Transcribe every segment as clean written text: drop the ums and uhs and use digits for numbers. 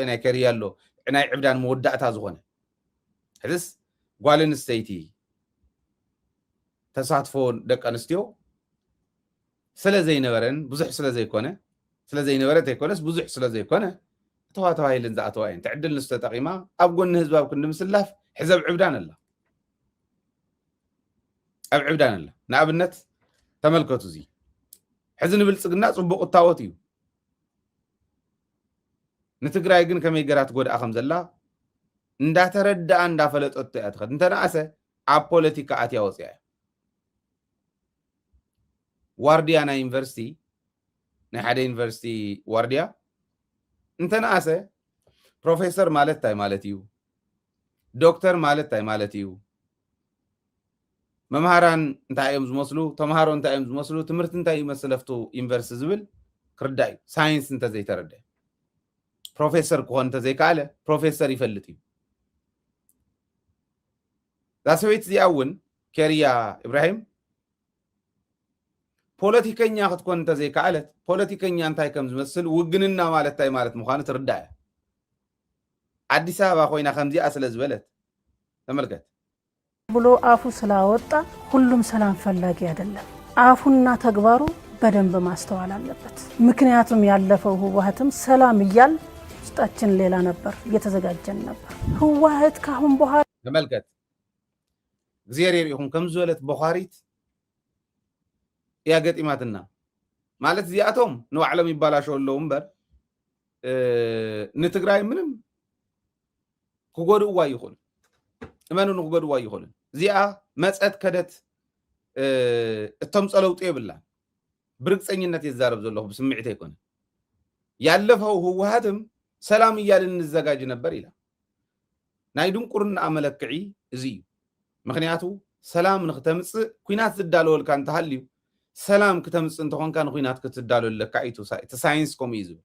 ናይ ከሪያ ኣሎ ናይ ዕብዳን መወዳእታ ዝኾነ ሕዝስ ጓልን ስተይቲ ተሳትፎ ደቂ ኣንስትዮ ስለ ዘይነበረን ብዙሕ ስለ ዘይኮነ ስለ ዘይነበረት ኣይኮነስ ብዙሕ ስለ ዘይኮነ ተባሂልን ዝኣተዋ እየን ትዕድል ንስቶ ተጠቒማ ኣብ ጎኒ ህዝቢ ኣብ ክንዲ ምስላፍ ሕዘብ ዕብዳን ኣላ ኣብ ዕብዳን ኣላ ንኣብነት ተመልከቱ እዚ ሕዚ ንብልፅግና ፅቡቕ እታወት እዩ ንትግራይ ግን ከመይ ገራት ጎድኣ ከም ዘላ እንዳተረዳኣ እንዳፈለጠቶ እያ ትኸድ እንተነኣሰ ኣብ ፖለቲካ ኣትያ ወፅያ እያ ዋርድያ ናይ ዩኒቨርሲቲ ናይ ሓደ ዩኒቨርሲቲ ዋርድያ እንተነኣሰ ፕሮፌሰር ማለት እንታይ ማለት እዩ ዶክተር ማለት እንታይ ማለት እዩ መምሃራን እንታይ እዮም ዝመስሉ ተምሃሮ እንታይ እዮም ዝመስሉ ትምህርቲ እንታይ ይመስል ኣፍቱ ዩኒቨርሲቲ ዝብል ክርዳእ እዩ ሳይንስ እንተዘይተረድአ ፕሮፌሰር ክኾን እንተዘይከኣለ ፕሮፌሰር ይፈልጥ እዩ እዛ ሰበይቲ እዚኣ እውን ኬርያ ኢብራሂም ፖለቲከኛ ክትኮን እንተዘይከኣለት ፖለቲከኛ እንታይ ከም ዝመስል ውግንና ማለት እንታይ ማለት ምዃኑ ትርዳእ እያ አዲስ አበባ ኮይና ከምዚኣ ስለ ዝበለት ተመልከት ብሎ አፉ ስላወጣ ሁሉም ሰላም ፈላጊ አይደለም አፉና ተግባሩ በደንብ ማስተዋል አለበት ምክንያቱም ያለፈው ህወሓትም ሰላም ይያል ውስጣችን ሌላ ነበር እየተዘጋጀን ነበር ህወሓት ካሁን በኋላ ተመልከት እግዚአብሔር ይሁን ከም ዝበለት በኋሪት ያ ገጢማትና ማለት እዚኣቶም ንባዕሎም ይባላሸው ኣለዉ እምበር ንትግራይ ምንም ክጎድእዋ ይኹን እመኑ ንክጎድእዋ ይኹን እዚኣ መፀት ከደት እቶም ፀለውጡ የብላ ብርግፀኝነት ይዛረብ ዘለኹ ብስምዒት ኣይኮነ ያለፈው ህወሓትም ሰላም እያልን እንዘጋጅ ነበር ኢላ ናይ ድንቁርና መለክዒ እዚ እዩ ምክንያቱ ሰላም ንክተምፅእ ኩናት ዝዳለወልካ እንተሃልዩ ሰላም ክትምፅእ እንተኾንካ ንኩናት ክትዳለወለካ እዩ እቲ ሳይንስ ከምኡ እዩ ዝብል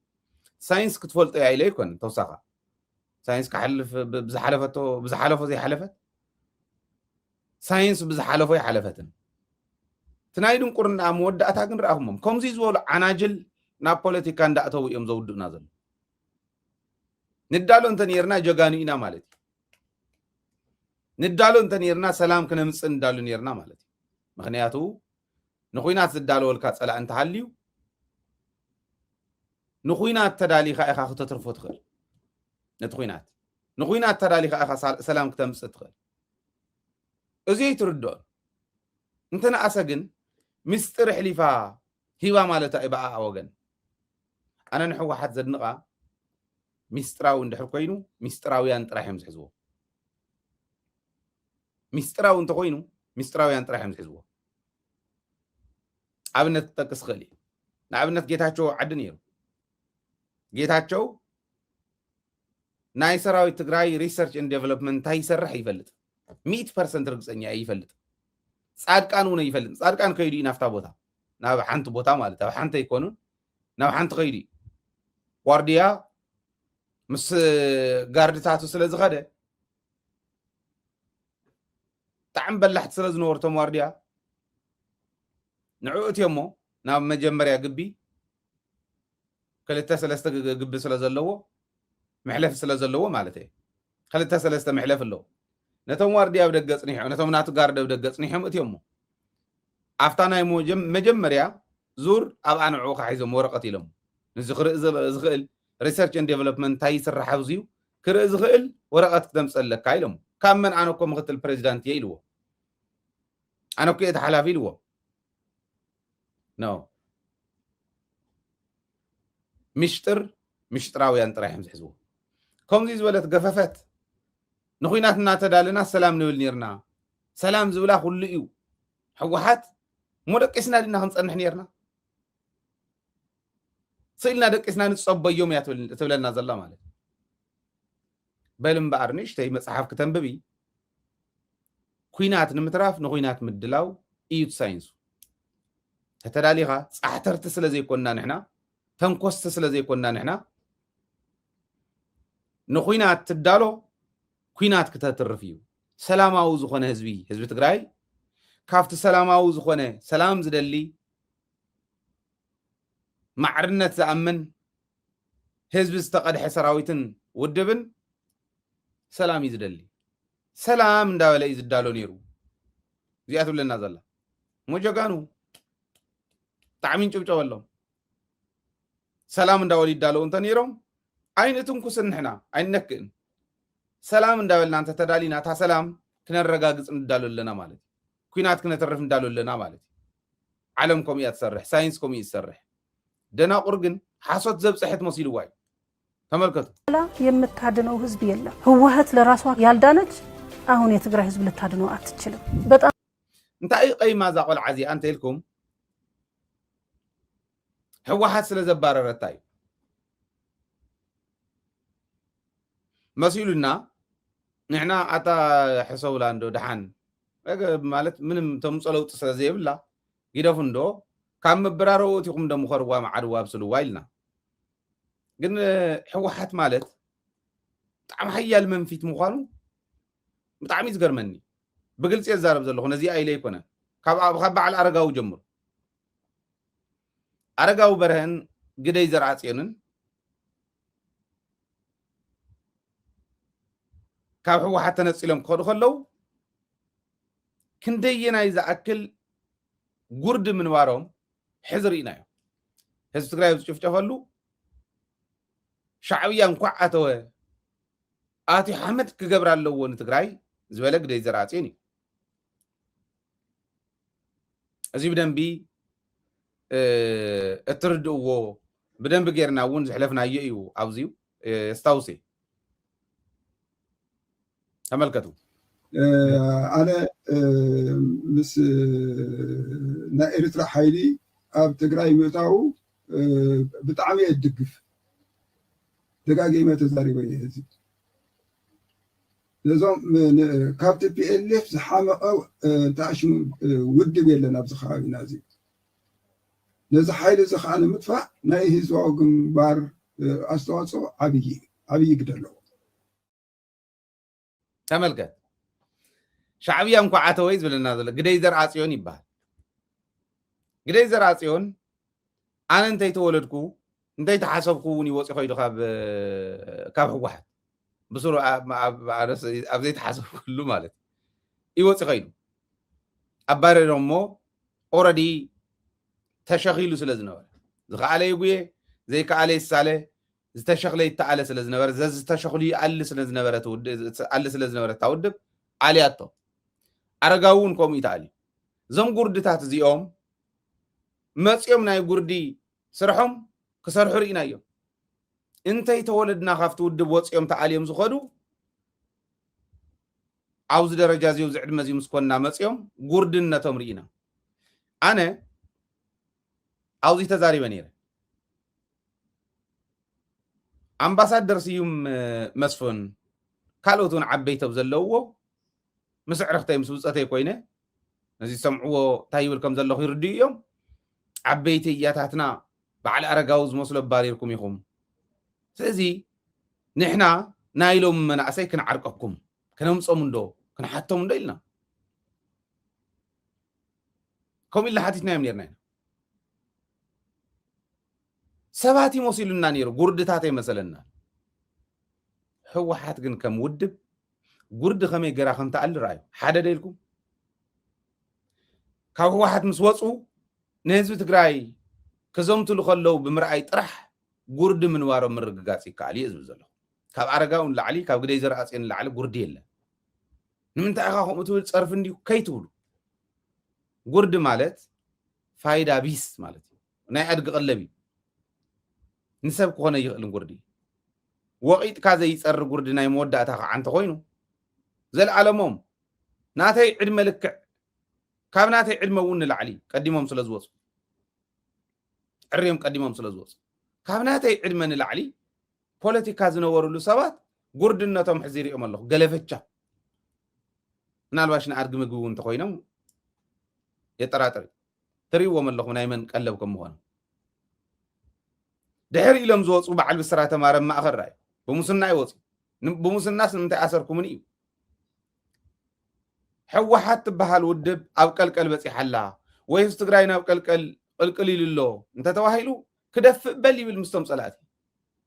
ሳይንስ ክትፈልጦ ያ ኢለ ይኮን ተወሳኻ ሳይንስ ክሓልፍ ብዝሓለፎ ዘይሓለፈት ሳይንስ ብዝሓለፎ ይሓለፈትን እቲ ናይ ድንቁርና መወዳእታ ግን ረኣኹሞም ከምዚ ዝበሉ ዓናጅል ናብ ፖለቲካ እንዳእተው እዮም ዘውድኡና ዘሎ ንዳሎ እንተ ነርና ጀጋኑ ኢና ማለት እዩ ንዳሎ እንተ ነርና ሰላም ክነምፅእ ንዳሉ ነርና ማለት እዩ ምክንያቱ ንኩናት ዝዳለወልካ ፀላእ እንተሃልዩ ንኩናት ተዳሊኻ ኢኻ ክተትርፎ ትኽእል ነቲ ኩናት ንኩናት ተዳሊኻ ኢኻ ሰላም ክተምፅእ ትኽእል እዚ ይትርድኦን እንተነኣሰ ግን ምስጢር ሕሊፋ ሂባ ማለት እዩ በኣ ወገን ኣነ ንሕወሓት ዘድንቓ ሚስጥራዊ እንድሕር ኮይኑ ሚስጥራውያን ጥራሕ እዮም ዝሕዝዎ ሚስጥራዊ እንተኮይኑ ሚስጥራውያን ጥራሕ እዮም ዝሕዝዎ ኣብነት ክጠቅስ ክእል እዩ ንኣብነት ጌታቸው ዓዲ ነይሩ ጌታቸው ናይ ሰራዊት ትግራይ ሪሰርች ኤንድ ዴቨሎፕመንት እንታይ ይሰርሕ ይፈልጥ 100% ርግፀኛ ይፈልጥ ጻድቃን እውን ይፈልጥ ጻድቃን ከይዱ ናፍታ ቦታ ናብ ሓንቲ ቦታ ማለት ኣብ ሓንቲ ይኮኑን ናብ ሓንቲ ከይዱ ዋርድያ ምስ ጋርድታቱ ስለ ዝኸደ ጣዕም በላሕቲ ስለ ዝነበርቶም ዋርድያ ንዕኡት እሞ ናብ መጀመርያ ግቢ ክልተ ሰለስተ ግቢ ስለ ዘለዎ መሕለፍ ስለ ዘለዎ ማለት እዩ ክልተ ሰለስተ መሕለፍ ኣለዎ ነቶም ዋርድያ ኣብ ደገ ፅኒሖም ነቶም ናቱ ጋርድ ኣብ ደገ ፅኒሖም እትዮም ኣፍታ ናይ መጀመርያ ዙር ኣብ ኣንዕኡ ካሒዞም ወረቐት ኢሎም ንዚ ክርኢ ዝኽእል ሪሰርች ኤንድ ዴቨሎፕመንት እንታይ ይስራሕ ኣብዝዩ ክርኢ ዝኽእል ወረቐት ክተምፀለካ ኢሎም ካብ መን ኣነ እኮ ምክትል ፕሬዚዳንት እየ ኢልዎ ኣነ እኮ እየ ተሓላፊ ኢልዎ ኖ ምሽጥር ምሽጥራውያን ጥራሕ እዮም ዝሕዝዎ ከምዚ ዝበለት ገፈፈት ንኩናት እናተዳለና ሰላም ንብል ነርና ሰላም ዝብላ ኩሉ እዩ ሕወሓት ሞደቂስና ድና ክንፀንሕ ነርና ስኢልና ደቂስና ንፀበዮም እያ ትብለና ዘላ ማለት በል እምበኣር ንእሽተይ መፅሓፍ ክተንብቢ ኩናት ንምትራፍ ንኩናት ምድላው እዩ ሳይንሱ ተተዳሊኻ ፃሕተርቲ ስለ ዘይኮንና ንሕና ተንኮስቲ ስለ ዘይኮንና ንሕና ንኩናት ትዳሎ ኩናት ክተትርፍ እዩ ሰላማዊ ዝኾነ ህዝቢ ትግራይ ካብቲ ሰላማዊ ዝኾነ ሰላም ዝደሊ ማዕርነት ዝኣምን ህዝቢ ዝተቀድሐ ሰራዊትን ውድብን ሰላም ይዝደሊ ሰላም እንዳበለ ይዝዳሎ ነይሩ እዚኣ ትብለና ዘላ ሞጀጋኑ ጣዕሚን ጭብጨበሎም ሰላም እንዳበሉ ይዳለው እንተ ነይሮም አይነትንኩስን ንሕና አይነክእን ሰላም እንዳበልና እንተ ተዳሊና ታ ሰላም ክነረጋግጽ እንዳለለና ማለት ኩናት ክነተርፍ እንዳለለና ማለት ዓለም ኮም እያ ትሰርሕ ሳይንስ ኮም እያ ትሰርሕ ደናቁር ግን ሓሶት ዘብጽሕት መሲሉ ዋይ ተመልከቱ የምታድነው ህዝብ የለም ህወሓት ለራሷ ያልዳነች አሁን የትግራይ ህዝብ ልታድነው አትችልም በጣም እንታይ ቀይማ ዛቆል ዓዚ አንተ ይልኩም ህወሓት ስለዘባረረታይ መሲሉና ንሕና አታ ሕሰውላ እንዶ ደሓን ማለት ምንም ተምጸለውጥ ስለዘይብላ ይደፉንዶ ካብ ምብራረው እቲኩም ደሞ ኸርዋ ማዓድዋ ብስልዋ ኢልና ግን ህወሓት ማለት በጣም ሓያል መንፊት ምዃኑ በጣም ይዝገርመኒ ብግልጽ የዛረብ ዘለኹ ነዚ አይለ ይኮነ ካብ በዓል አረጋው ጀምሩ አረጋው በረህን ግደይ ዘርዓጽዮንን ካብ ህወሓት ተነጺሎም ክኸዱ ከለው ክንደየናይ ዝኣክል ጉርድ ምንባሮም ሕዝር ኢናዮ ህዝቢ ትግራይ ዝጭፍጨፈሉ ሻዕብያ እንኳዕ ኣተወ ኣቲ ሓመድ ክገብር ኣለዎ ንትግራይ ዝበለ ግደይ ዘርዓጽዮን እዩ እዚ ብደንቢ እትርድእዎ ብደንቢ ጌርና እውን ዝሕለፍናዮ እዩ ኣብዚዩ ስታውሴ ተመልከቱ ኣነ ምስ ናይ ኤርትራ ሓይሊ ኣብ ትግራይ ምእታው ብጣዕሚ እድግፍ ደጋጊመ ተዛሪበ እየ እዚ ነዞም ካብቲ ፒኤልኤፍ ዝሓመቐ ተኣሽሙ ውድብ የለን ኣብዚ ከባቢና እዚ ነዚ ሓይሊ እዚ ከዓ ንምጥፋእ ናይ ህዝባዊ ግንባር ኣስተዋፅኦ ዓብይ ግደ ኣለዎ ተመልከት ሻዕብያ እንኳዕ ኣተወይ ዝብለና ዘሎ ግደይ ዘርዓጽዮን ይበሃል ግደይ ዘርዓጽዮን ኣነ እንተይ ተወለድኩ እንተይ ተሓሰብኩ እውን ይወፂ ኸይዱ ካብ ህወሓት ብስሩ ኣብ ዘይተሓሰብ ኩሉ ማለት ይወፂ ኸይዱ ኣባረሮ እሞ ኦረዲ ተሸኺሉ ስለ ዝነበረ ዝከኣለ ይጉየ ዘይከኣለ ይሳለ ዝተሸኽለ ይተኣለ ስለ ዝነበረ ዝተሸኽሉ ኣሊ ስለ ዝነበረ ታውድብ ኣልያቶ አረጋው እውን ከምኡ ይተኣልዩ እዞም ጉርድታት እዚኦም መፅኦም ናይ ጉርዲ ስርሖም ክሰርሑ ርኢና እዮም እንተይ ተወለድና ካብቲ ውድብ ወፅኦም ተኣልዮም ዝኸዱ ኣብዚ ደረጃ እዚኡ ዝዕድመ እዚኡ ምስኮንና መፅኦም ጉርድነቶም ርኢና ኣነ ኣብዚ ተዛሪበ ነይረ ኣምባሳደር ስዩም መስፍን ካልኦት እውን ዓበይቲ ዘለውዎ ምስ ዕርኽተይ ምስ ውፀተይ ኮይነ ነዚ ሰምዕዎ እንታይ ይብል ከም ዘለኹ ይርድኡ እዮም ዓበይቲ እያታትና በዓል ኣረጋዊ ዝመስሎ ኣባሪርኩም ኢኹም ስለዚ ንሕና ናይሎም መናእሰይ ክንዓርቀኩም ክነምፆም እንዶ ክንሓቶም እንዶ ኢልና ከምኡ ኢልና ሓቲትናዮም ነርና ኢና ሰባት ይመሲሉና ነይሩ ጉርድታት ይመሰለና ህወሓት ግን ከም ውድብ ጉርዲ ከመይ ገራ ከም ተኣሊ ረኣዩ ሓደ ደይልኩም ካብ ህወሓት ምስ ወፁ ንህዝቢ ትግራይ ክዘምትሉ ከለው ብምርኣይ ጥራሕ ጉርዲ ምንባሮም ምርግጋፅ ይከኣል እዩ ዝብል ዘሎ ካብ ኣረጋውን ላዕሊ ካብ ግደይ ዘርኣፅዮን ላዕሊ ጉርዲ የለን ንምንታይ ኢኻ ከምኡ ትብል ፀርፊ እንዲሁ ከይትብሉ ጉርዲ ማለት ፋይዳ ቢስ ማለት እዩ ናይ ኣድጊ ቀለብ እዩ ንሰብ ክኾነ ይኽእልን ጉርዲ ወቂጥካ ዘይፀሪ ጉርዲ ናይ መወዳእታ ከዓ እንተኮይኑ ዘለዓለሞም ናተይ ዕድመ ልክዕ ካብ ናተይ ዕድመ እውን ንላዕሊ ቀዲሞም ስለ ዝወፁ ዕርዮም ቀዲሞም ስለ ዝወፁ ካብ ናተይ ዕድመ ንላዕሊ ፖለቲካ ዝነበሩሉ ሰባት ጉርድነቶም ሕዚ ሪኦም ኣለኹ ገለፈቻ ምናልባሽ ንኣድጊ ምግቢ እውን እንተኮይኖም የጠራጥር ትሪእዎም ኣለኹ ናይ መን ቀለብ ከም ምዃኑ ድሕሪ ኢሎም ዝወፁ በዓል ብስራ ተማረ ማእኸል ራእዩ ብሙስና ይወፁ ብሙስናስ ንምንታይ ኣሰርኩምን እዩ ሕወሓት ትበሃል ውድብ ኣብ ቀልቀል በፂሓላ ወይ ህዝቢ ትግራይ ናብ ቀልቀል ቅልቅል ኢሉ ኣሎ እንተተባሂሉ ክደፍእ በል ይብል ምስቶም ፀላእቲ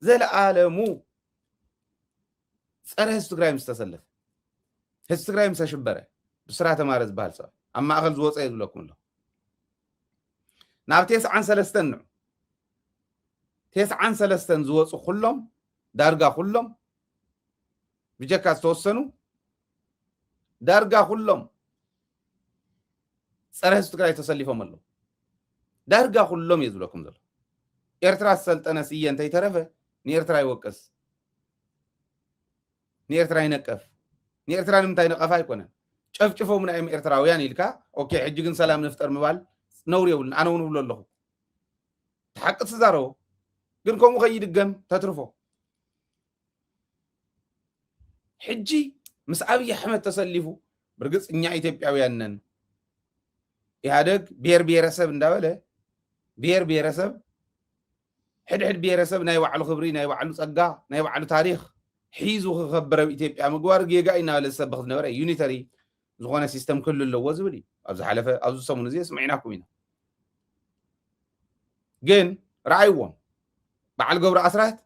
ዘለዓለሙ ፀረ ህዝቢ ትግራይ ምስ ተሰለፈ ህዝቢ ትግራይ ምስ ተሽበረ ብስራ ተማረ ዝበሃል ሰብ ኣብ ማእኸል ዝወፀ ይብለኩም ኣሎ ናብ 93 ንዑ 93 ዝወፁ ኩሎም ዳርጋ ኩሎም ብጀካ ዝተወሰኑ ዳርጋ ኩሎም ፀረ ህዝቢ ትግራይ ተሰሊፎም ኣለዉ ዳርጋ ኩሎም እየ ዝብለኩም ዘሎ ኤርትራ ዝሰልጠነ ስየ እንተይተረፈ ንኤርትራ ይወቅስ ንኤርትራ ይነቀፍ ንኤርትራ ንምንታይ ነቐፋ ኣይኮነን ጨፍጭፎም ናይም ኤርትራውያን ኢልካ ኦኬ ሕጂ ግን ሰላም ንፍጠር ምባል ነውር የብልን ኣነ እውን እብሎ ኣለኹ ተሓቂ ትዛረቦ ግን ከምኡ ከይድገም ተትርፎ ሕጂ ምስ ኣብይ ኣሕመድ ተሰሊፉ ብርግፅ እኛ ኢትዮጵያውያን ነን ኢህአደግ ብሔር ብሔረሰብ እንዳበለ ብሔር ብሔረሰብ ሕድሕድ ብሔረሰብ ናይ ባዕሉ ክብሪ ናይ ባዕሉ ፀጋ ናይ ባዕሉ ታሪክ ሒዙ ክኸበረ ኢትዮጵያ ምግባር ጌጋ እናበለ ዝሰብኽ ዝነበረ ዩኒተሪ ዝኾነ ሲስተም ክህሉ ኣለዎ ዝብል እዩ ኣብ ዝሓለፈ ኣብዚ ሰሙን እዚ ስምዒናኩም ኢና ግን ረኣይዎም በዓል ገብረ ኣስራት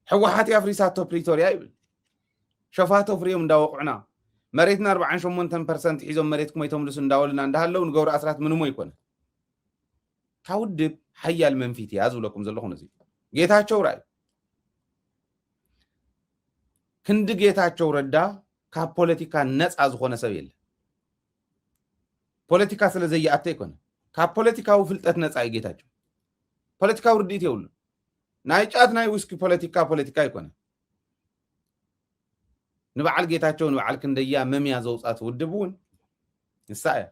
ሕወሓት ኣፍሪሳቶ ፕሪቶሪያ ይብል ሸፋቶ ፍሬም እንዳወቅዑና መሬትና 48% ሒዞም መሬትኩም ኣይተምልሱ እንዳወልና እንዳሃለው ንገብረ ኣስራት ምንሞ ይኮነ ካውድብ ሓያል መንፊት እያ ዝብለኩም ዘለኹን እዚ ጌታቸው ራእይ ክንዲ ጌታቸው ረዳ ካብ ፖለቲካ ነፃ ዝኾነ ሰብ የለ ፖለቲካ ስለ ዘይኣተ ይኮነ ካብ ፖለቲካዊ ፍልጠት ነፃ እዩ ጌታቸው ፖለቲካዊ ርድኢት የብሉ ናይ ጫት ናይ ውስኪ ፖለቲካ ይኮነ ንበዓል ጌታቸው ንበዓል ክንደያ መምያ ዘውፃት ውድብ እውን ንሳ እያ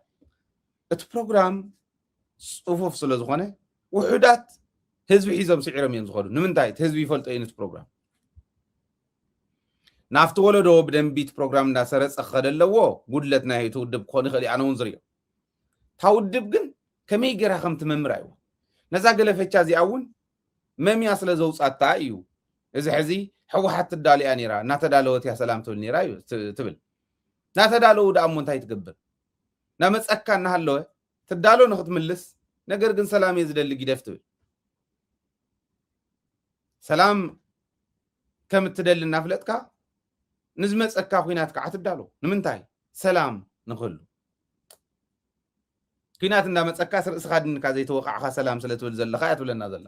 እቲ ፕሮግራም ፅፉፍ ስለ ዝኾነ ውሑዳት ህዝቢ ሒዞም ስዒሮም እዮም ዝኸዱ ንምንታይ እቲ ህዝቢ ይፈልጦ እዩ ነቲ ፕሮግራም ናፍቲ ወለዶ ብደንቢት ፕሮግራም እንዳሰረፀ ክኸደ ኣለዎ ጉድለት ናይ እቲ ውድብ ክኾን ይኽእል ኣነ እውን ዝርዮ እታ ውድብ ግን ከመይ ጌራ ከም ትመምር ኣይዎ ነዛ ገለፈቻ እዚኣ እውን መምያ ስለ ዘውፃታ እዩ እዚ ሕዚ ሕወሓት ትዳልያ ነይራ እናተዳለወት እያ ሰላም ትብል ነይራ እዩ ትብል እናተዳለዉ ዳ እሞ እንታይ ትገብር ናመፀካ እናሃለወ ትዳሎ ንክትምልስ ነገር ግን ሰላም እየ ዝደሊ ጊደፍ ትብል ሰላም ከም እትደሊ እናፍለጥካ ንዝመፀካ ኩናት ከዓ ትዳሎ ንምንታይ ሰላም ንክህሉ ኩናት እንዳመፀካ ስርእስኻ ድንካ ዘይተወቃዕካ ሰላም ስለትብል ዘለካ እያ ትብለና ዘላ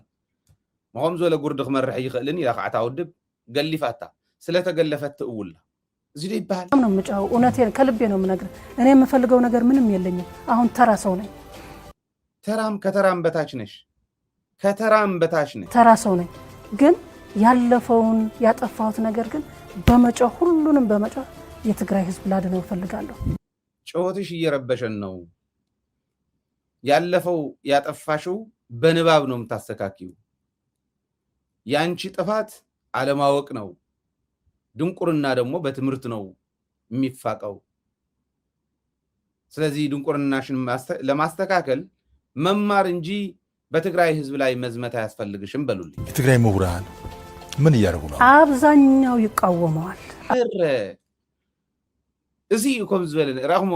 መኸም ዝበለ ጉርዲ ክመርሕ ይኽእልን ኢላ ከዓ ታውድብ ገሊፋታ ስለተገለፈት ትእውላ እዚ ደ ይበሃል ነው የምጫው እውነቴን ከልቤ ነው የምነግርህ እኔ የምፈልገው ነገር ምንም የለኝም አሁን ተራ ሰው ነኝ ተራም ከተራም በታች ነሽ ከተራም በታች ነሽ ተራ ሰው ነኝ ግን ያለፈውን ያጠፋሁት ነገር ግን በመጫው ሁሉንም በመጫው የትግራይ ህዝብ ላድነው እፈልጋለሁ ጮትሽ እየረበሸን ነው ያለፈው ያጠፋሽው በንባብ ነው የምታስተካክዩ ያንቺ ጥፋት አለማወቅ ነው ድንቁርና ደግሞ በትምህርት ነው የሚፋቀው ስለዚህ ድንቁርናሽን ለማስተካከል መማር እንጂ በትግራይ ህዝብ ላይ መዝመት አያስፈልግሽም በሉልኝ የትግራይ ምሁራን ምን እያደረጉ ነው አብዛኛው ይቃወመዋል እዚ ከም ዝበለን ራኽሞ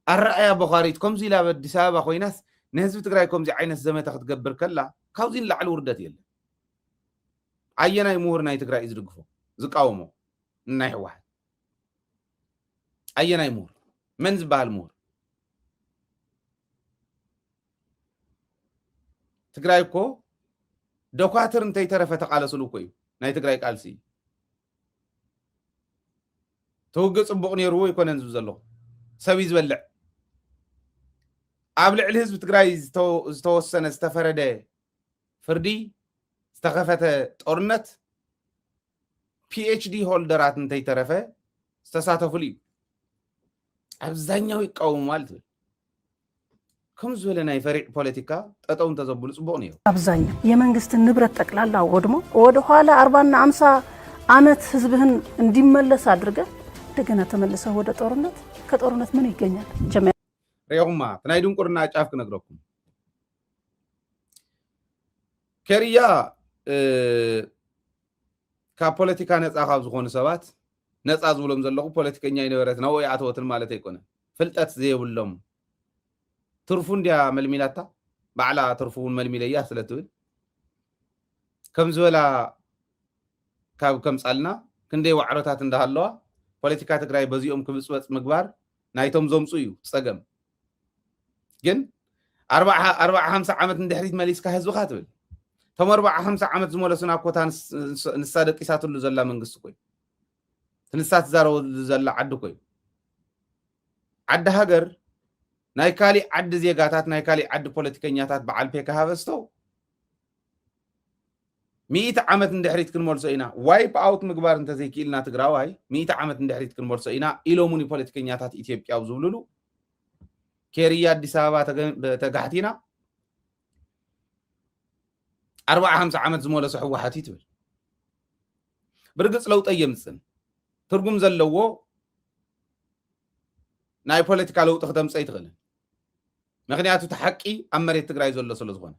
አራያ ቡኻሪት ከምዚ ኢላ በአዲስ አበባ ኮይናስ ንህዝቢ ትግራይ ከምዚ ዓይነት ዘመተ ክትገብር ከላ ካብዚ ላዕሊ ውርደት የለ አየናይ ምሁር ናይ ትግራይ ዝድግፎ ዝቃወሞ ናይ ሕወሓት አየናይ ምሁር መን ዝበሃል ምሁር ትግራይ እኮ ደኳትር እንተይተረፈ ተቃለስሉ እኮ እዩ ናይ ትግራይ ቃልሲ ተውግዕ ፅቡቕ ነይርዎ ይኮነን ዝብል ዘለኹ ሰብ ዝበልዕ ኣብ ልዕሊ ህዝቢ ትግራይ ዝተወሰነ ዝተፈረደ ፍርዲ ዝተኸፈተ ጦርነት ፒኤችዲ ሆልደራት እንተይተረፈ ዝተሳተፉሉ እዩ አብዛኛው ይቃወሙ ማለት ከም ዝበለ ናይ ፈሪዕ ፖለቲካ ጠጠው እንተዘብሉ ጽቡቕ ነው አብዛኛው የመንግስት ንብረት ጠቅላላ ወድሞ ወደ ኋላ 40 እና 50 ዓመት ህዝብህን እንዲመለስ አድርገ እንደገና ተመልሰው ወደ ጦርነት ከጦርነት ምን ይገኛል ጀመረ ረዩማ ተናይ ድንቁርና ጫፍ ክነግረኩም ከሪያ ካብ ፖለቲካ ነፃ ካብ ዝኾኑ ሰባት ነፃ ዝብሎም ዘለኹ ፖለቲከኛ ይነበረት ነው ያተወትን ማለት አይኮነ ፍልጠት ዘይብሎም ትርፉ እንዲያ መልሚላታ ባዕላ ትርፉን መልሚለያ ስለትብል كم زولا كم صالنا كندي وعرتات اندهالوا ፖለቲካ ትግራይ በዚኦም ክብፅወፅ ምግባር ናይቶም ዘምፁ እዩ ፀገም ግን 40-50 ዓመት እንድሕሪት መሊስካ ህዝብካ ትብል ቶም 40-50 ዓመት ዝመለሱና ኮታ ንሳ ደቂሳትሉ ዘላ መንግስቲ ኮይ ትንሳት ዛረው ዘላ ዓዲ ኮይ ዓዲ ሃገር ናይ ካሊ ዓዲ ዜጋታት ናይ ካሊ ዓዲ ፖለቲከኛታት በዓል ፔካ ሃበስቶ 100 ዓመት እንድሕሪት ክንመልሶ ኢና ዋይፕ አውት ምግባር እንተዘይክኢልና ትግራዋይ 100 ዓመት እንድሕሪት ክንመልሶ ኢና ኢሎሙኒ ፖለቲከኛታት ኢትዮጵያ ዝብሉሉ ኬርያ አዲስ አበባ ተጋሕቲና 40-50 ዓመት ዝመለሱ ሕወሓት ይትብል ብርግጽ ለውጥ የምጽን ትርጉም ዘለዎ ናይ ፖለቲካ ለውጥ ክተምጽእ ይትኽእል ምክንያቱ ተሐቂ ኣብ መሬት ትግራይ ዘሎ ስለ ዝኾነ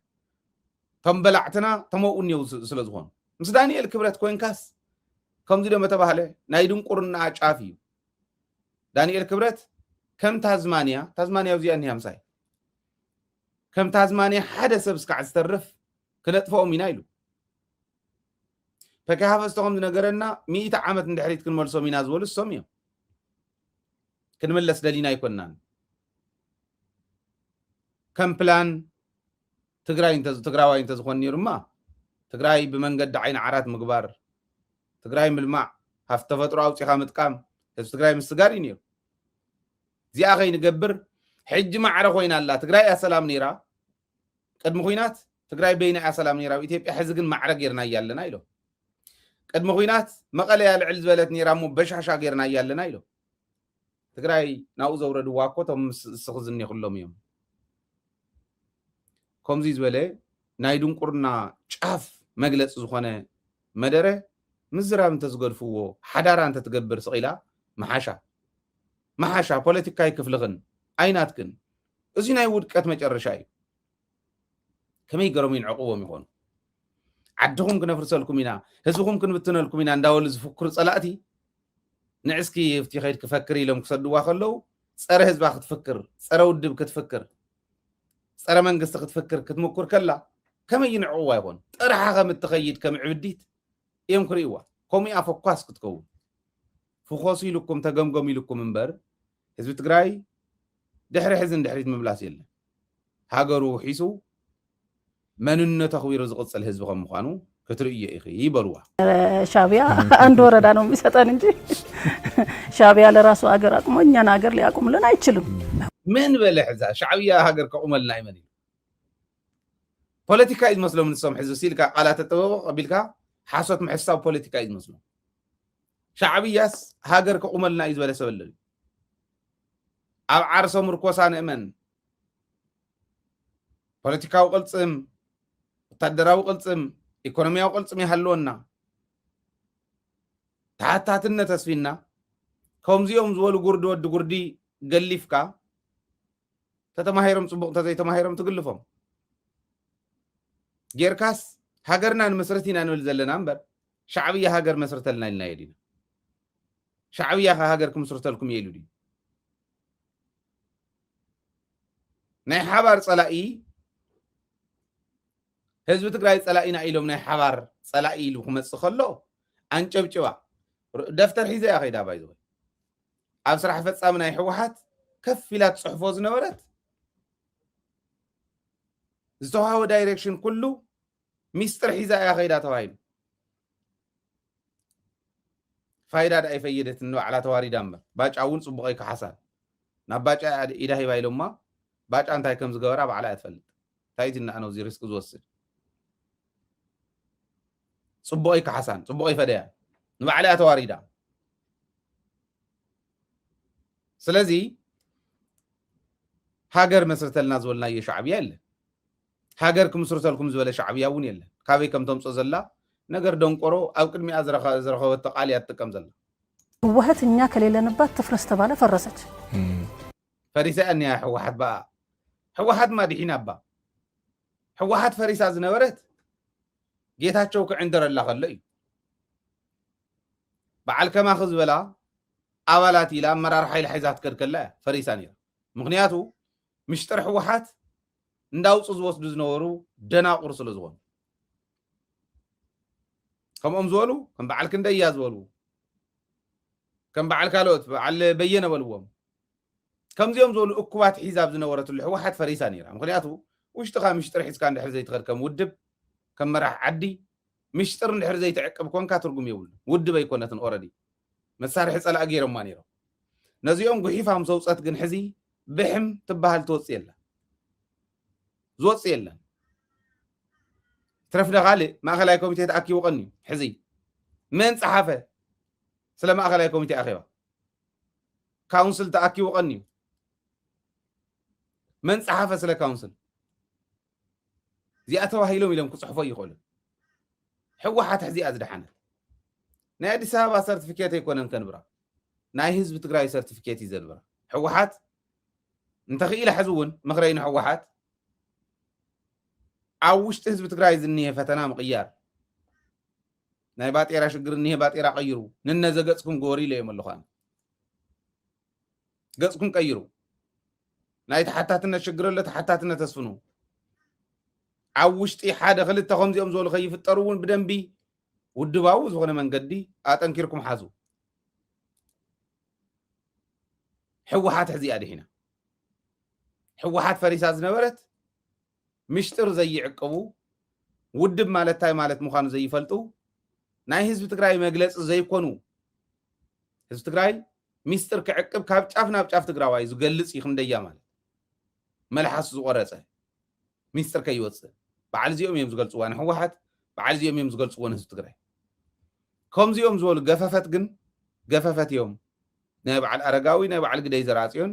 ተንበላዕትና ተመኡኒው ስለ ዝኾኑ ምስ ዳንኤል ክብረት ኮይንካስ ከምዚ ደመ ተባህለ ናይ ድንቁርና ጫፍ እዩ ዳንኤል ክብረት ከም ታዝማንያ እዚኣ እኒሃ ምሳይ ከም ታዝማንያ ሓደ ሰብ እስካዕ ዝተርፍ ክነጥፈኦም ኢና ኢሉ ፈካሃፈስተኹም ዝነገረና 100 ዓመት እንድሕሪት ክንመልሶም ኢና ዝበሉ እሶም እዮም ክንመለስ ደሊና ይኮናን ከም ፕላን ትግራዋይ እንተዝኾን ነይሩማ ትግራይ ብመንገዲ ዓይን ዓራት ምግባር ትግራይ ምልማዕ ሃፍቲ ተፈጥሮ ኣውፂኻ ምጥቃም ህዝቢ ትግራይ ምስጋር እዩ ነይሩ እዚኣ ከይንገብር ሕጂ ማዕረ ኮይና ኣላ ትግራይ እያ ሰላም ነይራ ቅድሚ ኩናት ትግራይ በይና እያ ሰላም ነይራ ኢትዮጵያ ሕዚ ግን ማዕረ ጌርና እያለና ኢሎም ቅድሚ ኩናት መቐለ እያ ልዕል ዝበለት ነይራ እሞ በሻሻ ጌርና እያለና ኢሎም ትግራይ ናብኡ ዘውረድዋ እኮ ቶም ስኽዝኒ ኩሎም እዮም ከምዚ ዝበለ ናይ ድንቁርና ጫፍ መግለጽ ዝኾነ መደረ ምዝራብ እንተዝገድፍዎ ሓዳራ እንተትገብር ስቂላ መሓሻ ፖለቲካይ ክፍልኽን ኣይናትክን እዚ ናይ ውድቀት መጨረሻ እዩ ከመይ ገሮም ይንዕቅቦም ይኾኑ ዓድኹም ክነፍርሰልኩም ኢና ህዝብኹም ክንብትነልኩም ኢና እንዳበሉ ዝፍክሩ ጸላእቲ ንዕስኪ ፍቲ ኸይድ ክፈክር ኢሎም ክሰድዋ ከለው ፀረ ህዝባ ክትፍክር ፀረ ውድብ ክትፍክር ፀረ መንግስቲ ክትፍክር ክትምኩር ከላ ከመይ ይንዕቅዋ ይኾን ጥርሓ ከም እትኸይድ ከም ዕብዲት እዮም ክርእዋ ከምኡ ኣፎኳስ ክትከውን ፍኾሱ ኢልኩም ተገምገሙ ኢልኩም እምበር ህዝቢ ትግራይ ድሕሪ ሕዚ እንድሕሪት ምብላስ የለን ሃገሩ ሒሱ መንነቱ ኣኽቢሩ ዝቕፅል ህዝቢ ከም ምዃኑ ክትርእዮ ኢኺ ይበልዋ ሻዕቢያ አንድ ወረዳ ነው የሚሰጠን እንጂ ሻዕቢያ ለራሱ ሀገር አቅሞ እኛን ሀገር ሊያቆምልን አይችልም ምን በለሕዛ ሻዕቢያ ሀገር ከቁመልና አይመን ፖለቲካ ይመስሎም ንሶም ሕዚ ሲልካ ቃላት ተጠበበ ቀቢልካ ሓሶት ምሕሳብ ፖለቲካ ይመስሎም ሻዕቢያስ ሀገር ከቁመልና እዩ ዝበለ ሰብ ኣሎ ኣብ ዓርሶም ርኮሳ ንእመን ፖለቲካዊ ቅልፅም ወታደራዊ ቅልፅም ኢኮኖሚያዊ ቅልፅም ይሃለወና ታሕታትነት ተስፊና ከምዚኦም ዝበሉ ጉርዲ ወዲ ጉርዲ ገሊፍካ ተተማሂሮም ጽቡቕ ተዘይተማሂሮም ትግልፎም ጌርካስ ሃገርና ንመስረት ኢና ንብል ዘለና እምበር ሻዕቢያ ሃገር መስርተልና ኢልና የዲና ሻዕቢያ ሃገር ክምስርተልኩም የኢሉ ድዩ ናይ ሓባር ጸላኢ ህዝቢ ትግራይ ጸላኢና ኢሎም ናይ ሓባር ጸላኢ ኢሉ ክመጽእ ከሎ አንጨብጭባ ደፍተር ሒዘ እያ ኸይዳ ባይዘ ኣብ ስራሕ ፈጻሚ ናይ ሕወሓት ከፍ ኢላ ትጽሕፎ ዝነበረት ዝተዋሃበ ዳይሬክሽን ኩሉ ሚስጥር ሒዛ እያ ኸይዳ ተባሂሉ ፋይዳ ዳ ኣይፈየደት ንባዕላ ተዋሪዳ እምበር ባጫ እውን ጽቡቐይ ክሓሳብ ናብ ባጫ ኢዳ ሂባ ኢሎማ ባጫ እንታይ ከም ዝገበራ ባዕላ እያ ትፈልጥ እንታይ ዝናኣነው እዚ ሪስክ ዝወስድ ጽቡቐይ ክሓሳን ጽቡቐይ ፈደያ ንባዕላ እያ ተዋሪዳ ስለዚ ሃገር መስርተልና ዝበልና የሻዕቢያ የለን ሃገር ክምስርተልኩም ዝበለ ሻዕቢያ እውን የለን ካበይ ከም ተምጾ ዘላ ነገር ደንቆሮ ኣብ ቅድሚያ ዝረኸበት ቃልያ ትጥቀም ዘላ ህወሓት እኛ ከሌለንባት ትፍረስ ተባለ ፈረሰች ፈሪሳ እኒያ ሕወሓት በኣ ሕወሓት ማዲሒና ባ ሕወሓት ፈሪሳ ዝነበረት ጌታቸው ክዕንደረላ ከሎ እዩ በዓል ከማኺ ዝበላ ኣባላት ኢላ ኣመራር ሓይሊ ሒዛ ትከድከላ እያ ፈሪሳ ነይራ ምክንያቱ ምሽጥር ሕወሓት እንዳውፁ ዝወስዱ ዝነበሩ ደናቁር ስለ ዝኾኑ كم زولو كم بعل كنديا زولو كم بعل كالوت بعل بينا بلوم كم زيوم زولو أكوات حزاب زنورة اللي هو حد فريساني رام خلياتو واشتغل مشتري حس كان دحر زي تغير كم ودب كم مرح عدي مشتر دحر زي تعقب كون كاترقم يقول ودب يكونتن اوريدي مسار حس على اغيرم مانيرو نزيوم غحيفام صوصات جن حزي بحم تبهال توصيلا زوصيلا ترفنا غالي ما خلاي كوميتي تاكي وقني حزي من صحافه سلام خلاي كوميتي اخيوا كونسل تاكي وقني من صحافه سلا كونسل زي اتوهيلهم يلهم كصحفه يقول حوحات حزي ازدحنه ناي ادي سبا سيرتيفيكيت يكونن كنبرا ناي حزب تግራይ سيرتيفيكيت يزلبرا حوحات انت خيله حزون مخرين حوحات عوشت حزب تግራይ زنيه فتنا مقيار ناي باطيرا شجر نيه باطيرا قيرو ننزغصكم غوري لي ملخان غصكم قيرو ناي تحتاتنا شجر له تحتاتنا تسفنو عوشتي حدا خلت خمزيهم زول خيفطرون بدنبي ودباو زغነ መንገዲ አጠንኪርኩም ሓዙ ሕወሓት ሕዚኣ ድሂና ሕወሓት ፈሪሳ ዝነበረት ምሽጥር ዘይዕቀቡ ውድብ ማለት ታይ ማለት ምዃኑ ዘይፈልጡ ናይ ህዝቢ ትግራይ መግለጽ ዘይኮኑ ህዝቢ ትግራይ ሚስጥር ክዕቅብ ካብ ጫፍ ናብ ጫፍ ትግራዋይ ዝገልጽ ይኽንደያ ማለት መልሓስ ዝቆረጸ ሚስጥር ከይወጽእ በዓል ዚኦም እዮም ዝገልጽዋ ንሕወሓት በዓል ዚኦም እዮም ዝገልጽዎ ህዝቢ ትግራይ ከምዚኦም ዝበሉ ገፈፈት ግን ገፈፈት እዮም ናይ በዓል አረጋዊ ናይ በዓል ግደይ ዘራጽዮን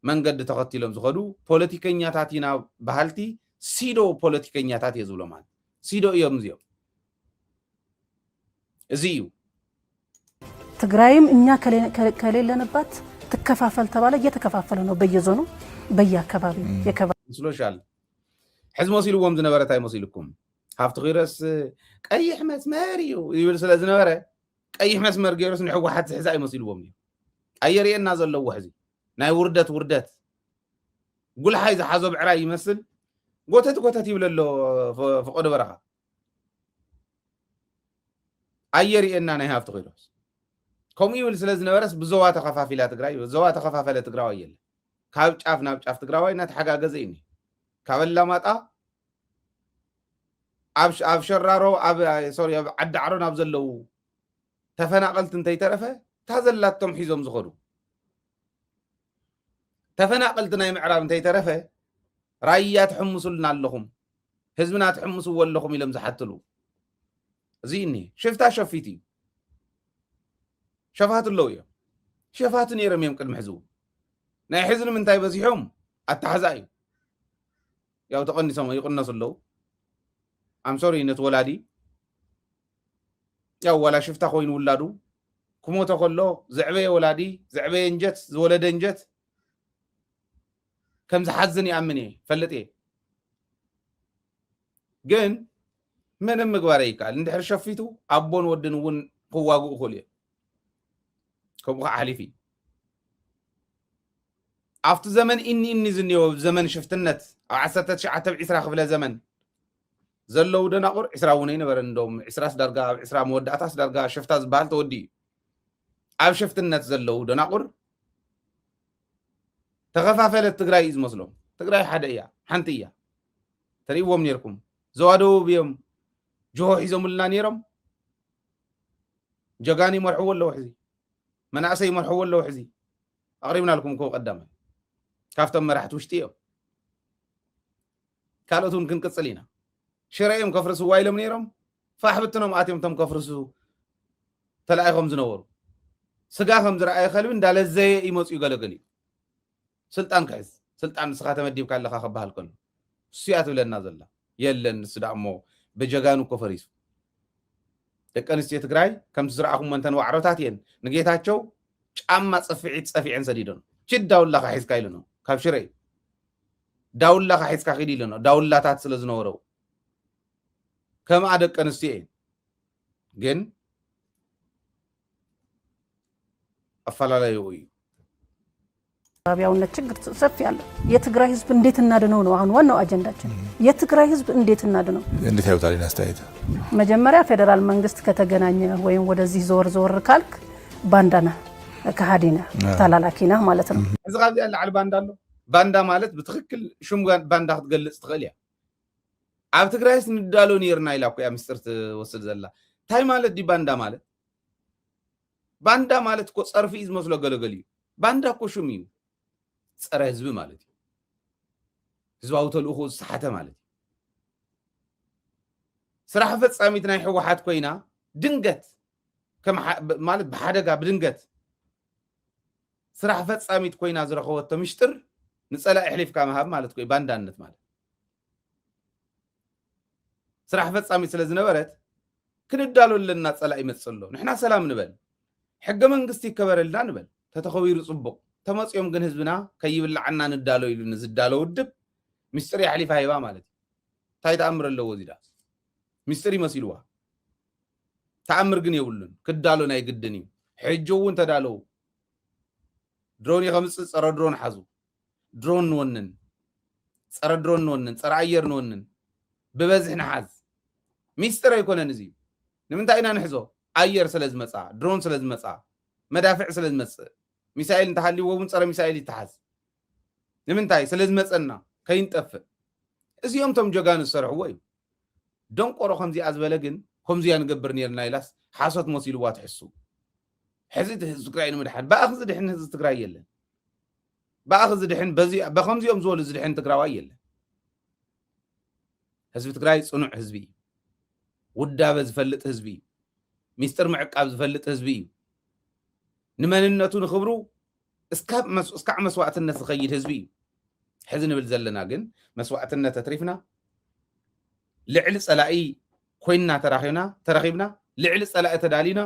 መንገዲ ተኸቲሎም ዝኸዱ ፖለቲከኛታት ኢና ባህልቲ ሲዶ ፖለቲከኛታት የዝብሎ ማለት ሲዶ እዮም እዚኦም እዚዩ ትግራይም እኛ ከሌለንባት ትከፋፈል ተባለ እየተከፋፈለ ነው በየዞኑ በየአካባቢው ይስሎሻል ሕዝብ መሲልዎም ዝነበረ ታይ መሲልኩም ሃፍቲ ኺረስ ቀይሕ መስመር እዩ ይብል ስለ ዝነበረ ቀይሕ መስመር ገይሮስ ንሕወሓት ዝሕዛ ይመስልዎም እዩ ኣየርየና ዘለዎ ሕዚ ናይ ውርደት ጉልሓይ ዝሓዞ ብዕራይ ይመስል ጎተት ይብለሎ ፍቆደ በረኻ ኣየርየና ናይ ሃፍቲ ኺረስ ከምኡ ይብል ስለ ዝነበረስ ብዞባ ተኸፋፊላ ትግራይ ብዞባ ተኸፋፈለ ትግራዋይ የለ ካብ ጫፍ ናብ ጫፍ ትግራዋይ እናተሓጋገዘ እዩ ካብ ኣላማጣ ኣብ ሸራሮ ኣብ ዓዲ ዓሮን ኣብ ዘለው ተፈናቀልቲ እንተይተረፈ ታዘላቶም ሒዞም ዝኸዱ ተፈናቀልቲ ናይ ምዕራብ እንተይተረፈ ራያ ትሕምሱልና ኣለኹም ህዝብና ትሕምስዎ ኣለኹም ኢሎም ዝሓትሉ እዚ እኒ ሽፍታ ሸፊት እዩ ሸፋት ኣለው እዮም ሸፋት ነይሮም እዮም ቅድሚ ሕዝቡ ናይ ሕዚ ንምንታይ በዚሖም ኣተሓዛ እዩ ያው ተቐኒሶም ይቕነሱ ኣለው ኣምሶሪ ነት ወላዲ ያው ወላ ሽፍታ ኮይኑ ውላዱ ኩሞቶ ከሎ ዘዕበየ ወላዲ ዘዕበየ እንጀት ዝወለደ እንጀት ከም ዝሓዝን ይኣምን እየ ፈልጥ እየ ግን ምንም ምግባር ይከኣል እንድሕር ሸፊቱ ኣቦን ወድን እውን ክዋግኡ ይኽእሉ እዮም ከምኡ ከዓ ሓሊፍ እዩ ኣብቲ ዘመን እኒ ዝኒኦ ዘመን ሽፍትነት ኣብ 1920 ክፍለ ዘመን ዘለው ደናቁር 20 እውን ይነበረ እንደውም 20 ዳርጋ ኣብ 20 መወዳእታስ ዳርጋ ሽፍታ ዝበሃል ተወዲ ኣብ ሽፍትነት ዘለው ደናቁር ተኸፋፈለት ትግራይ እዩ ዝመስሎም ትግራይ ሓደ እያ ሓንቲ እያ ተርእይዎም ነርኩም ዞባ ደቡብ እዮም ጆሆ ሒዞምልና ነይሮም ጀጋኒ ይመርሕዎ ኣለዉ ሕዚ መናእሰይ ይመርሕዎ ኣለዉ ሕዚ ኣቕሪብናልኩም ከው ቀዳመ ካብቶም መራሕቲ ውሽጢ እዮም ካልኦት እውን ክንቅፅል ኢና ሽረኦም ከፍርስዋ ኢሎም ነይሮም ፋሕ ብትኖም ኣትዮም ቶም ከፍርሱ ተላኢኾም ዝነበሩ ስጋ ከም ዝረኣየ ከልቢ እንዳለዘየ ይመፁ ይገለገል እዩ ስልጣን ክሕዝ ስልጣን ንስኻ ተመዲብካ ኣለካ ክበሃል ከሎ እሱያ ትብለና ዘላ የለን ንሱ ዳ እሞ ብጀጋኑ እኮ ፈሪሱ ደቂ ኣንስትዮ ትግራይ ከምቲ ዝረኣኹም እንተን ዋዕሮታት እየን ንጌታቸው ጫማ ፀፊዒት ፀፊዐን ሰዲዶን ችድ ዳውላካ ሒዝካ ኢሉ ነው ካብ ሽረ ዳውላካ ሒዝካ ኺድ ኢሉ ነው ዳውላታት ስለ ዝነበረው ከምኣ ደቂ ኣንስትዮ እየን ግን ኣፈላለዩ እዩ ሻዕቢያውነት ችግር ሰፊ ያለ የትግራይ ህዝብ እንዴት እናድነው ነው አሁን ዋናው አጀንዳችን። የትግራይ ህዝብ እንዴት እናድነው? እንዴት ያውታል አስተያየት? መጀመሪያ ፌደራል መንግስት ከተገናኘ ወይም ወደዚህ ዞር ካልክ ባንዳና ከሃዲና ተላላኪና ማለት ነው። እዚ ጋር ያለ አል ባንዳ አለ። ባንዳ ማለት በትክክል ሹም ባንዳ ክትገልጽ ትኽእል እያ። ኣብ ትግራይስ ንዳሎ ነርና ኢላ እኮ ያ ምስጢር ትወስድ ዘላ ታይ ማለት ዲ ባንዳ ማለት ባንዳ ማለት እኮ ጸርፊ ዝመስሎ ገለገል እዩ። ባንዳ እኮ ሹም እዩ ጸረ ህዝቢ ማለት እዩ። ህዝባዊ ተልእኮ ዝሰሓተ ማለት እዩ። ስራሕ ፈጻሚት ናይ ሕወሓት ኮይና ድንገት ማለት ብሓደጋ ብድንገት ስራሕ ፈጻሚት ኮይና ዝረኸበቶ ምስጢር ንጸላኢ ሕሊፍካ መሃብ ማለት ኮይ ባንዳነት ማለት ስራሕ ፈጻሚት ስለ ዝነበረት ክንዳሎለና ጸላኢ ይመጽሎ ንሕና ሰላም ንበል ሕገ መንግስቲ ይከበረልና ንበል ተተኸቢሩ ጽቡቕ ተመጽዮም ግን ህዝብና ከይብላዕና ንዳሎ ኢሉ ንዝዳሎ ውድብ ምስጢር ያሕሊፍ ሃይባ ማለት ታይ ተኣምር ኣለዎ ዚዳ ምስጢር ይመስልዋ ተኣምር ግን የብሉን ክዳሎ ናይ ግድን እዩ። ሕጂ እውን ተዳለው ድሮን ይኸምጽእ ጸረ ድሮን ሓዙ ድሮን ንወንን ጸረ ድሮን ንወንን ጸረ ኣየር ንወንን ብበዝሕ ንሓዝ ምስጢር ኣይኮነን እዚ ንምንታይ ኢና ንሕዞ ኣየር ስለ ዝመጻ ድሮን ስለ ዝመጻ መዳፍዕ ስለ ዝመጽእ ሚሳኤል እንተሃልይዎ እውን ጸረ ሚሳኤል ይተሓዝ ንምንታይ ስለ ዝመጸና ከይንጠፍእ እዚኦም ቶም ጀጋኑ ዝሰርሕዎ እዩ። ደንቆሮ ከምዚኣ ዝበለ ግን ከምዚያ ንገብር ነርና ኢላስ ሓሶት መሲልዋ ትሕሱ ሕዚ ህዝቢ ትግራይ ንምድሓን በኣኽ ዝድሕን ህዝቢ ትግራይ የለን። በኣኽ ዝድሕን በከምዚኦም ዝበሉ ዝድሕን ትግራዋይ የለን። ህዝቢ ትግራይ ጽኑዕ ህዝቢ እዩ። ውዳበ ዝፈልጥ ህዝቢ እዩ። ሚስጥር ምዕቃብ ዝፈልጥ ህዝቢ እዩ። ንመንነቱ ንኽብሩ እስካዕ መስዋዕትነት ዝኸይድ ህዝቢ እዩ። ሕዚ ንብል ዘለና ግን መስዋዕትነት ተትሪፍና ልዕሊ ጸላኢ ኮይንና ተራኺብና ልዕሊ ጸላኢ ተዳሊና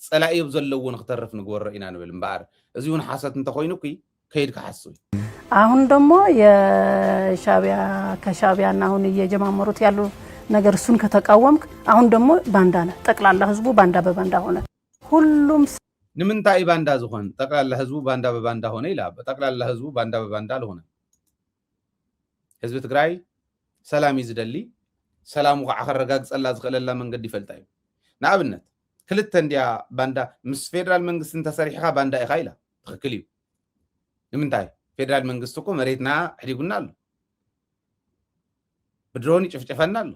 ጸላኢ ዘለዎ ንክተርፍ ንግበር ኢና ንብል እምበኣር እዚ እውን ሓሰት እንተኮይኑ ከይድ ከሓሱ አሁን ደግሞ የሻዕቢያ ከሻዕቢያና አሁን እየጀማመሩት ያሉ ነገር እሱን ከተቃወምክ አሁን ደግሞ ባንዳ ነህ። ጠቅላላ ህዝቡ ባንዳ በባንዳ ሆነ። ሁሉም ንምንታይ ባንዳ ዝሆን ጠቅላላ ህዝቡ ባንዳ በባንዳ ሆነ ኢላ ጠቅላላ ህዝቡ ባንዳ በባንዳ አልሆነ። ህዝቢ ትግራይ ሰላም ይዝደሊ ሰላሙ ከዓ ከረጋግጸላ ዝኽእለላ መንገዲ ይፈልጣ እዩ። ንኣብነት ክልተ እንድያ ባንዳ ምስ ፌደራል መንግስቲ እንተሰሪሕካ ባንዳ ኢኻ ኢላ ትኽክል እዩ። ንምንታይ ፌደራል መንግስቲ እኮ መሬትና ሕዲጉና ኣሎ፣ ብድሮን ይጭፍጨፈና ኣሎ።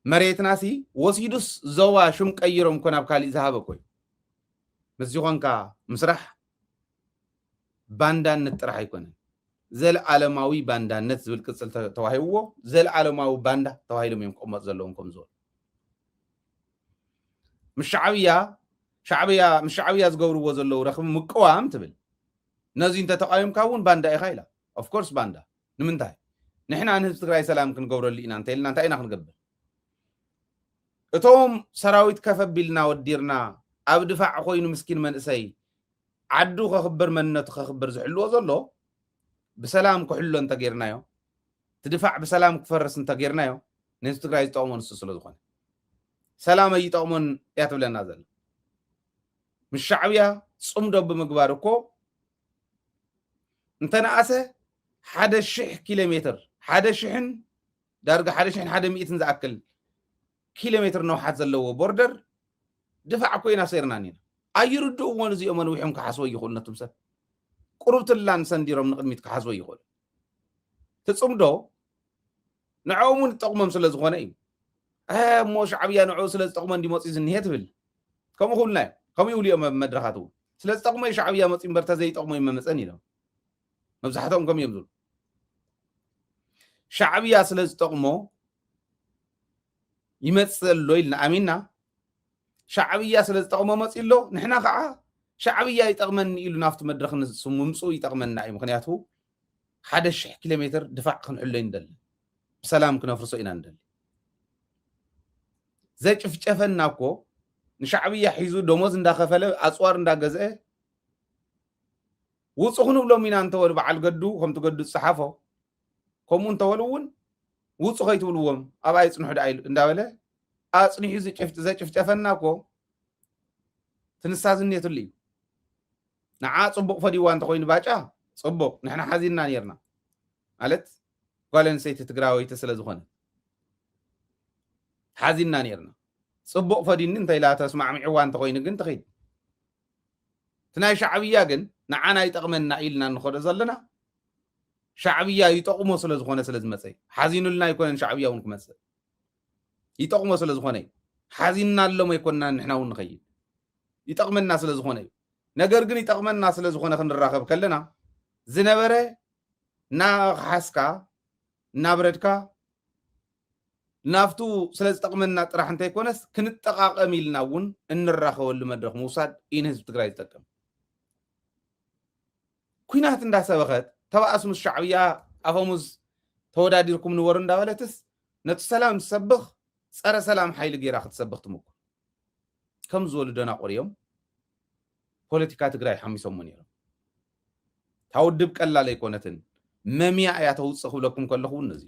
መሬትና ሲ ወሲዱስ ዞባ ሹም ቀይሮም እኮ ናብ ካሊእ ዝሃበ ኮይ ምስ ዝኾንካ ምስራሕ ባንዳነት ጥራሕ ኣይኮነን ዘለዓለማዊ ባንዳነት ዝብል ቅጽል ተዋሂብዎ ዘለዓለማዊ ባንዳ ተዋሂሎም እዮም ክቕመጥ ዘለዎም ከም ዝበሉ ምስ ሻዕብያ ዝገብርዎ ዘለዉ ረኽቢ ምቅዋም ትብል ነዚ እንተተቃዊምካ እውን ባንዳ ኢኻ ኢላ ኦፍኮርስ ባንዳ ንምንታይ ንሕና ንህዝቢ ትግራይ ሰላም ክንገብረሉ ኢና እንተኢልና እንታይ ኢና ክንገብር እቶም ሰራዊት ከፈቢልና ወዲርና ኣብ ድፋዕ ኮይኑ ምስኪን መንእሰይ ዓዱ ከኽብር መንነቱ ከኽብር ዝሕልዎ ዘሎ ብሰላም ክሕሎ እንተጌርናዮ ትድፋዕ ብሰላም ክፈርስ እንተጌርናዮ ንህዝቢ ትግራይ ዝጠቕሞ ንሱ ስለ ዝኾነ ሰላም ኣይጠቕሞን እያ ትብለና ዘላ ምስ ሻዕብያ ጽምዶ ብምግባር እኮ እንተነኣሰ 1,000 ኪሎ ሜትር 1,000 ዳርጋ 1,100 ዝኣክል ኪሎ ሜትር ነውሓት ዘለዎ ቦርደር ድፋዕ ኮይና ሰይርና ኒና ኣይርድእዎን እዚኦም ነዊሖም ክሓስቦ ይኽእሉ ነቶም ሰብ ቁርብትላን ሰንዲሮም ንቅድሚት ክሓስቦ ይኽእሉ ትጽምዶ ንዕኦም እውን ዝጠቕሞም ስለ ዝኾነ እዩ እሞ ሻዕብያ ንዕኡ ስለ ዝጠቕሞ እንዲመፅኡ ዝኒሄ ትብል ከምኡ ኩልናዮ ከምኡ ይብሉ እዮም ኣብ መድረኻት እውን ስለ ዝጠቕሞ ሻዕብያ መፂ እምበር ተዘይጠቕሞ ይመመፀን ኢሎም መብዛሕትኦም ከምኡ እዮም ዝብሉ ሻዕብያ ስለ ዝጠቕሞ ይመፅእ ኣሎ ኢልና ኣሚንና ሻዕብያ ስለ ዝጠቕሞ መፂ ኣሎ ንሕና ከዓ ሻዕብያ ይጠቕመኒ ኢሉ ናብቲ መድረኽ ምምፅኡ ይጠቕመና እዩ ምክንያቱ 1,000 ኪሎ ሜትር ድፋዕ ክንሕሎ ይንደሊ ብሰላም ክነፍርሶ ኢና ንደሊ ዘጭፍጨፈና እኮ ንሻዕብያ ሒዙ ደሞዝ እንዳኸፈለ ኣፅዋር እንዳገዝአ ውፅእ ክንብሎም ኢና እንተበሉ በዓል ገዱ ከምቲ ገዱ ዝፀሓፎ ከምኡ እንተበሉ እውን ውፅእ ከይትብልዎም ኣብ ኣይፅንሑ ዳ ኢሉ እንዳበለ ኣፅኒሑ ዘጭፍጨፈና እኮ ትንሳዝነትሉ እዩ نعا صبق فديوان تخوين باجا صبق نحن حزيننا نيرنا قالت قالن سيت تقراوي تسلا زخونه حزيننا نيرنا صبق فدين انت لا تسمع معوان تخوين كن تخيد تناي شعبيه كن نعانا يطقمنا إلنا نخد زلنا شعبيه يطقمو سلا زخونه سلا زمصي حزين لنا يكون شعبيه ونكمس يطقمو سلا زخونه حزيننا لما يكوننا نحنا ونخيد يطقمنا سلا زخونه ነገር ግን ይጠቅመና ስለዝኾነ ክንራኸብ ከለና ዝነበረ ና ሓስካ ናብረድካ ናፍቱ ስለዝጠቅመና ጥራሕ እንታይ ኮነስ ክንጠቃቀም ኢልና እውን እንራኸበሉ መድረክ ምውሳድ ኢን ህዝብ ትግራይ ዝጠቅም ኩናት እንዳሰበኸት ተባእስ ምስ ሻዕብያ ኣፈሙዝ ተወዳዲርኩም ንወሩ እንዳበለትስ ነቲ ሰላም ትሰብኽ ፀረ ሰላም ሓይሊ ጌራ ክትሰብኽ ትምኩር ከም ዝበሉ ደናቆር እዮም ፖለቲካ ትግራይ ሓሚሶም ነይሮም ታውድብ ቀላል ኣይኮነትን መምያ እያ ተውፅእ ክብለኩም ከለኹ እነዚ